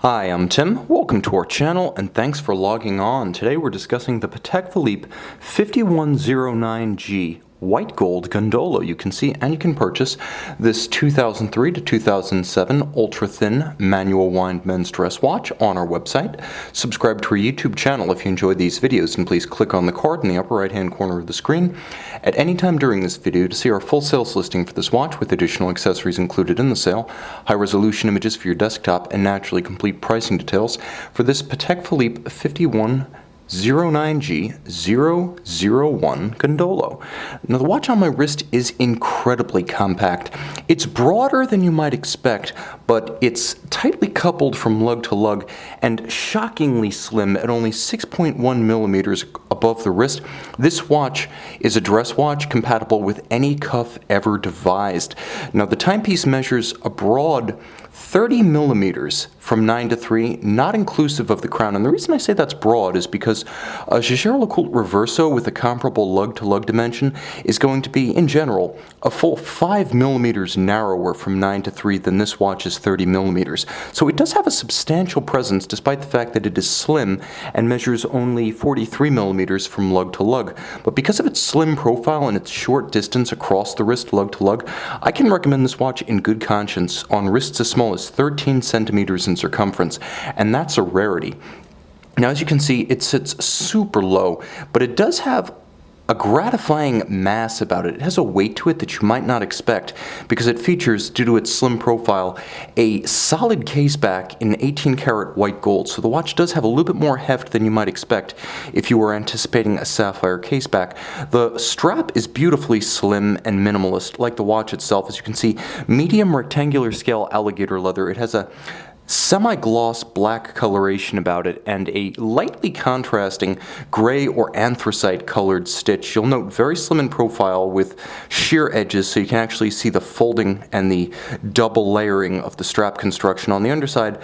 Hi, I'm Tim. Welcome to our channel and thanks for logging on. Today we're discussing the Patek Philippe 5109G white gold gondolo. You can see and you can purchase this 2003 to 2007 ultra thin manual wind men's dress watch on our website. Subscribe to our YouTube channel if you enjoy these videos, and please click on the card in the upper right hand corner of the screen at any time during this video to see our full sales listing for this watch with additional accessories included in the sale, high resolution images for your desktop, and naturally complete pricing details for this Patek Philippe 5109G001 Gondolo. Now the watch on my wrist is incredibly compact. It's broader than you might expect, but it's tightly coupled from lug to lug and shockingly slim at only 6.1 millimeters above the wrist. This watch is a dress watch compatible with any cuff ever devised. Now the timepiece measures a broad 30 millimeters from 9 to 3, not inclusive of the crown. And the reason I say that's broad is because a Jaeger-LeCoultre Reverso with a comparable lug-to-lug dimension is going to be, in general, a full 5 millimeters narrower from 9 to 3 than this watch's 30 millimeters. So it does have a substantial presence despite the fact that it is slim and measures only 43 millimeters from lug to lug. But because of its slim profile and its short distance across the wrist lug to lug, I can recommend this watch in good conscience on wrists as small as 13 centimeters in circumference, and that's a rarity. Now, as you can see, it sits super low, but it does have a gratifying mass about it. It has a weight to it that you might not expect because it features, due to its slim profile, a solid case back in 18 karat white gold. So the watch does have a little bit more heft than you might expect if you were anticipating a sapphire case back. The strap is beautifully slim and minimalist, like the watch itself. As you can see, medium rectangular scale alligator leather. It has a semi-gloss black coloration about it and a lightly contrasting gray or anthracite colored stitch. You'll note very slim in profile with sheer edges, so you can actually see the folding and the double layering of the strap construction. On the underside,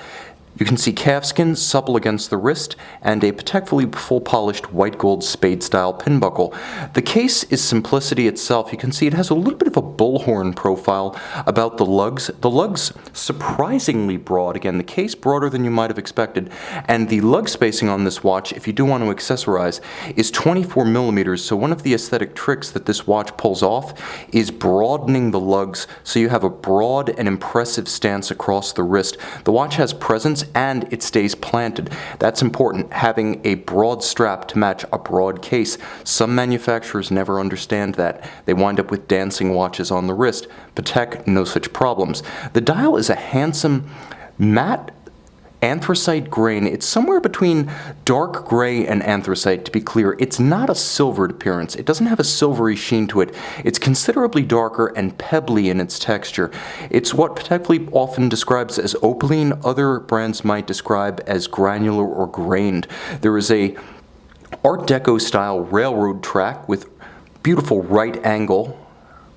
you can see calfskin supple against the wrist and a Patek Philippe full polished white gold spade style pin buckle. The case is simplicity itself. You can see it has a little bit of a bullhorn profile about the lugs. The lugs surprisingly broad. Again, the case broader than you might have expected, and the lug spacing on this watch, if you do want to accessorize, is 24 millimeters. So one of the aesthetic tricks that this watch pulls off is broadening the lugs so you have a broad and impressive stance across the wrist. The watch has presence and it stays planted. That's important, having a broad strap to match a broad case. Some manufacturers never understand that. They wind up with dancing watches on the wrist. Patek, no such problems. The dial is a handsome matte anthracite grain. It's somewhere between dark gray and anthracite, to be clear. It's not a silvered appearance. It doesn't have a silvery sheen to it. It's considerably darker and pebbly in its texture. It's what Patek Philippe often describes as opaline. Other brands might describe as granular or grained. There is a Art Deco style railroad track with beautiful right angle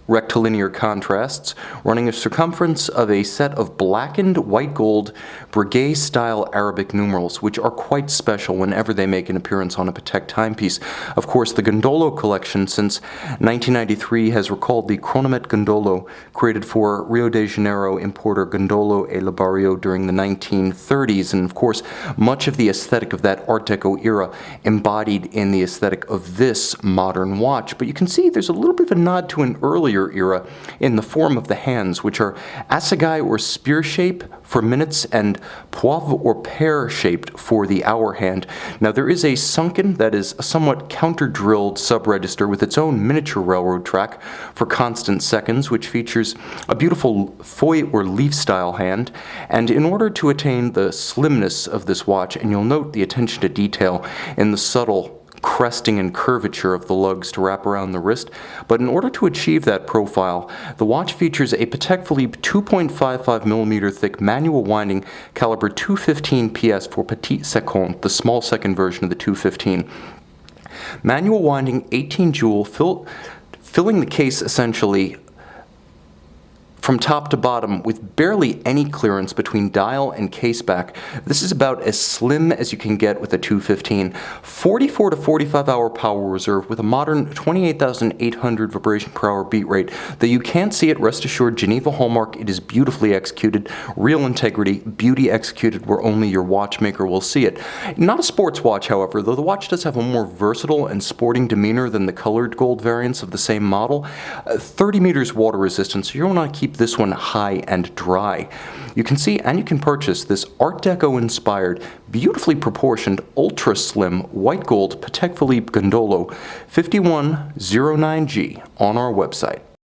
rectilinear contrasts, running a circumference of a set of blackened white gold brigade style Arabic numerals, which are quite special whenever they make an appearance on a Patek timepiece. Of course, the Gondolo collection since 1993 has recalled the Chronomet Gondolo created for Rio de Janeiro importer Gondolo e Labarrio during the 1930s, and of course, much of the aesthetic of that Art Deco era embodied in the aesthetic of this modern watch. But you can see there's a little bit of a nod to an earlier era in the form of the hands, which are assegai or spear shape for minutes and poivre or pear shaped for the hour hand. Now there is a sunken, that is a somewhat counter-drilled sub-register with its own miniature railroad track for constant seconds, which features a beautiful foy or leaf style hand. And in order to attain the slimness of this watch, and you'll note the attention to detail in the subtle cresting and curvature of the lugs to wrap around the wrist, but in order to achieve that profile, the watch features a Patek Philippe 2.55mm thick manual winding caliber 215 PS for Petit Seconde, the small second version of the 215. Manual winding 18 jewel, filling the case essentially from top to bottom with barely any clearance between dial and caseback. This is about as slim as you can get with a 215. 44 to 45 hour power reserve with a modern 28,800 vibration per hour beat rate. Though you can't see it, rest assured, Geneva Hallmark, it is beautifully executed, real integrity, beauty executed where only your watchmaker will see it. Not a sports watch, however, though the watch does have a more versatile and sporting demeanor than the colored gold variants of the same model. 30 meters water resistance, so you want to keep this one high and dry. You can see and you can purchase this Art Deco inspired, beautifully proportioned, ultra slim white gold Patek Philippe Gondolo 5109G on our website.